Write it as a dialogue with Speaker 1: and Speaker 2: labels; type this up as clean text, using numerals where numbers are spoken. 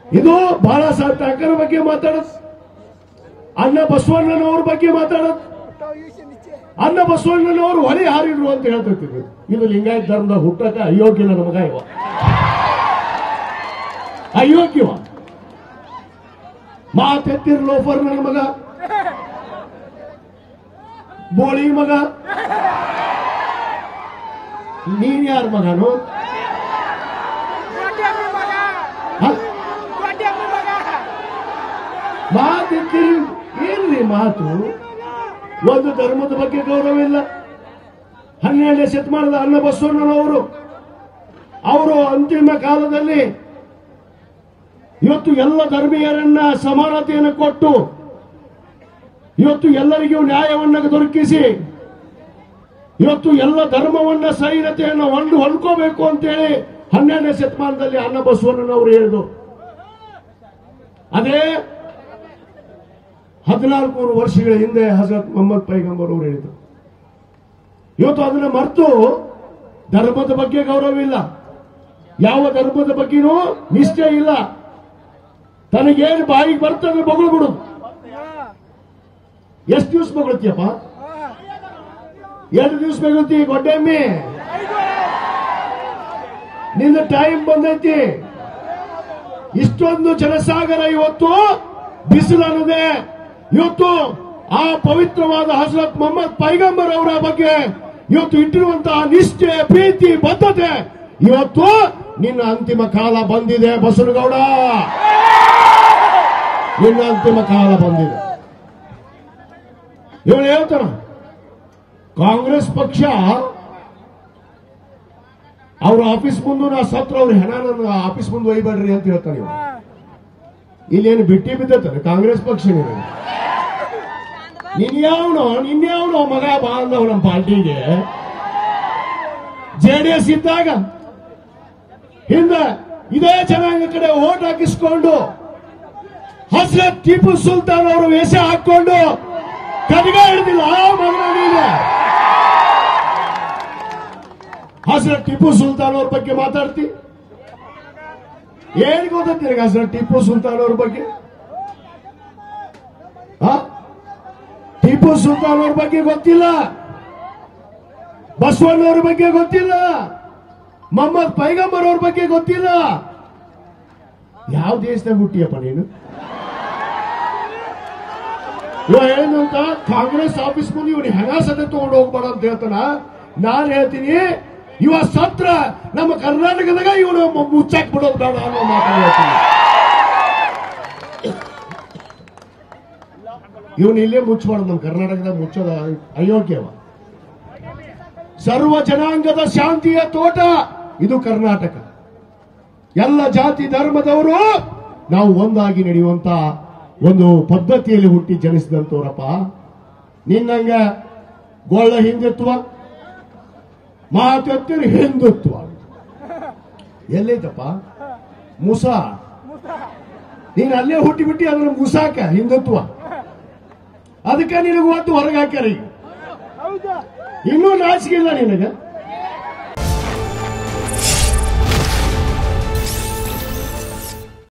Speaker 1: ಇದು ಬಾಳಾ ಸಾಹೇಬ್ ಠಾಕರೆ ಬಗ್ಗೆ ಮಾತಾಡೋದು, ಅಣ್ಣ ಬಸವಣ್ಣನವ್ರ ಬಗ್ಗೆ ಮಾತಾಡೋದು. ಅಣ್ಣ ಬಸವಣ್ಣನವರು ಹೊಳೆ ಹಾರಿದ್ರು ಅಂತ ಹೇಳ್ತಿರ್ತೀವಿ. ಇದು ಲಿಂಗಾಯತ ಧರ್ಮದಾಗ ಹುಟ್ಟಕ ಅಯೋಗ್ಯನ ನಮಗ ಇವ, ಅಯೋಗ್ಯವ ಮಾತೆತ್ತಿರ್ ಲೋಫರ್ ನನ್ನ ಮಗ, ಬೋಳಿ ಮಗ. ನೀನ್ ಯಾರ ಮಗನು? ಮಾತೆತ್ತಿರಿ ಏನ್ರಿ ಮಾತು? ಒಂದು ಧರ್ಮದ ಬಗ್ಗೆ ಗೌರವ ಇಲ್ಲ. 12ನೇ ಶತಮಾನದ ಅಣ್ಣ ಬಸವಣ್ಣನವರು ಅವರು ಅಂತಿಮ ಕಾಲದಲ್ಲಿ ಇವತ್ತು ಎಲ್ಲ ಧರ್ಮೀಯರನ್ನ ಸಮಾನತೆಯನ್ನು ಕೊಟ್ಟು ಇವತ್ತು ಎಲ್ಲರಿಗೂ ನ್ಯಾಯವನ್ನ ದೊರಕಿಸಿ ಇವತ್ತು ಎಲ್ಲ ಧರ್ಮವನ್ನ ಸಹಿನತೆಯನ್ನು ಹೊಂದ್ಕೋಬೇಕು ಅಂತೇಳಿ 12ನೇ ಶತಮಾನದಲ್ಲಿ ಅಣ್ಣ ಬಸವಣ್ಣನವರು ಹೇಳಿದರು. ಅದೇ 1400 ವರ್ಷಗಳ ಹಿಂದೆ ಹಜರತ್ ಮೊಹಮ್ಮದ್ ಪೈಗಂಬರ್ ಅವರು ಹೇಳಿದರು. ಇವತ್ತು ಅದನ್ನ ಮರೆತು ಧರ್ಮದ ಬಗ್ಗೆ ಗೌರವ ಇಲ್ಲ, ಯಾವ ಧರ್ಮದ ಬಗ್ಗೆನೂ ನಿಷ್ಠೆ ಇಲ್ಲ. ತನಗೇನು ಬಾಯಿಗೆ ಬರ್ತದೆ ಬಗಳು ಬಿಡುದು. ಎಷ್ಟು ದಿವಸ ಬಗಳ್ತೀಯಪ್ಪ? 2 ದಿವಸ ಬಗಳ್ತಿ ಗೊಡ್ಡೆಮ್ಮಿ. ನಿನ್ನ ಟೈಮ್ ಬಂದೈತಿ. ಇಷ್ಟೊಂದು ಜನಸಾಗರ ಇವತ್ತು ಬಿಸಿಲು ಅನ್ನೋದೇ ಇವತ್ತು ಆ ಪವಿತ್ರವಾದ ಹಜರತ್ ಮೊಹಮ್ಮದ್ ಪೈಗಂಬರ್ ಅವರ ಬಗ್ಗೆ ಇವತ್ತು ಇಟ್ಟಿರುವಂತಹ ನಿಷ್ಠೆ, ಪ್ರೀತಿ, ಬದ್ಧತೆ ಇವತ್ತು ನಿನ್ನ ಅಂತಿಮ ಕಾಲ ಬಂದಿದೆ ಬಸವನಗೌಡ. ನಿನ್ನ ಅಂತಿಮ ಕಾಲ ಬಂದಿದೆ. ಇವನು ಹೇಳ್ತಾನ ಕಾಂಗ್ರೆಸ್ ಪಕ್ಷ ಅವ್ರ ಆಫೀಸ್ ಮುಂದೆ ನಾ ಸತ್ರ ಅವ್ರ ಹೆಣ ನನ್ನ ಆಫೀಸ್ ಮುಂದೆ ಒಯ್ಬೇಡ್ರಿ ಅಂತ ಹೇಳ್ತಾನೆ. ಇವ ಇಲ್ಲೇನು ಬಿಟ್ಟಿ ಬಿದ್ದತಾನೆ ಕಾಂಗ್ರೆಸ್ ಪಕ್ಷ. ನಿನ್ಯಾವನೋ ಮಗ ಬಾಂಧವ್ ನಮ್ಮ ಪಾರ್ಟಿಗೆ ಜೆಡಿಎಸ್ ಇದ್ದಾಗ ಹಿಂದೆ ಇದೇ ಜನಾಂಗ ಕಡೆ ಓಟ್ ಹಾಕಿಸ್ಕೊಂಡು ಹಜರತ್ ಟಿಪ್ಪು ಸುಲ್ತಾನ್ ಅವರು ವೇಷ ಹಾಕೊಂಡು ಕಡಿಗ ಹಿಡಿದಿಲ್ಲ. ಆ ಮಗನಿಗೆ ಹಜರತ್ ಟಿಪ್ಪು ಸುಲ್ತಾನ್ ಅವ್ರ ಬಗ್ಗೆ ಮಾತಾಡ್ತಿ? ಏನ್ ಗೊತ್ತೈತಿ ನಿನಗೆ ಹಜರತ್ ಟಿಪ್ಪು ಸುಲ್ತಾನ್ ಅವ್ರ ಬಗ್ಗೆ? ಟಿಪ್ಪು ಸುಲ್ತಾನ್ ಅವ್ರ ಬಗ್ಗೆ ಗೊತ್ತಿಲ್ಲ, ಬಸವಣ್ಣವ್ರ ಬಗ್ಗೆ ಗೊತ್ತಿಲ್ಲ, ಮೊಹಮ್ಮದ್ ಪೈಗಂಬರ್ ಅವ್ರ ಬಗ್ಗೆ ಗೊತ್ತಿಲ್ಲ. ಯಾವ ದೇಶದಾಗ ಹುಟ್ಟಿಯಪ್ಪ ನೀನು? ಇವ ಏನಂತ ಕಾಂಗ್ರೆಸ್ ಆಫೀಸ್ ಮುಂದೆ ಇವನು ಹೆಣ ಸತೆ ತಗೊಂಡು ಹೋಗ್ಬೇಡ ಅಂತ ಹೇಳ್ತಾನ. ನಾನು ಹೇಳ್ತೀನಿ ಇವ ಸತ್ರ ನಮ್ಮ ಕರ್ನಾಟಕದಾಗ ಇವನು ಮುಚ್ಚಾಕ್ ಬಿಡೋದು ಬೇಡ ಅನ್ನೋ ಮಾತು ಹೇಳ್ತೀನಿ. ಇವನು ಇಲ್ಲೇ ಮುಚ್ಚಬಾರ್ದು, ನಮ್ಮ ಕರ್ನಾಟಕದಾಗ ಮುಚ್ಚೋದ ಅಯೋಗ್ಯವ. ಸರ್ವ ಜನಾಂಗದ ಶಾಂತಿಯ ತೋಟ ಇದು ಕರ್ನಾಟಕ. ಎಲ್ಲ ಜಾತಿ ಧರ್ಮದವರು ನಾವು ಒಂದಾಗಿ ನಡೆಯುವಂತ ಒಂದು ಪದ್ಧತಿಯಲ್ಲಿ ಹುಟ್ಟಿ ಜನಿಸಿದಂತವರಪ್ಪ. ನಿನ್ನಂಗ ಗೋಳ ಹಿಂದುತ್ವ, ಮಾತೆತ್ತಿರ ಹಿಂದುತ್ವ ಎಲ್ಲೈತಪ್ಪ? ಮುಸ ನೀನ್ ಅಲ್ಲೇ ಹುಟ್ಟಿಬಿಟ್ಟಿ ಅದನ್ನ ಮುಸಾಕ ಹಿಂದುತ್ವ. ಅದಕ್ಕೆ ನಿನಗೆ ಒತ್ತು ಹೊರಗೆ ಹಾಕ್ಯಾರ. ಈಗ ಇನ್ನೂ ನಾಚಿಕೆ ಇಲ್ಲ ನಿನಗೆ.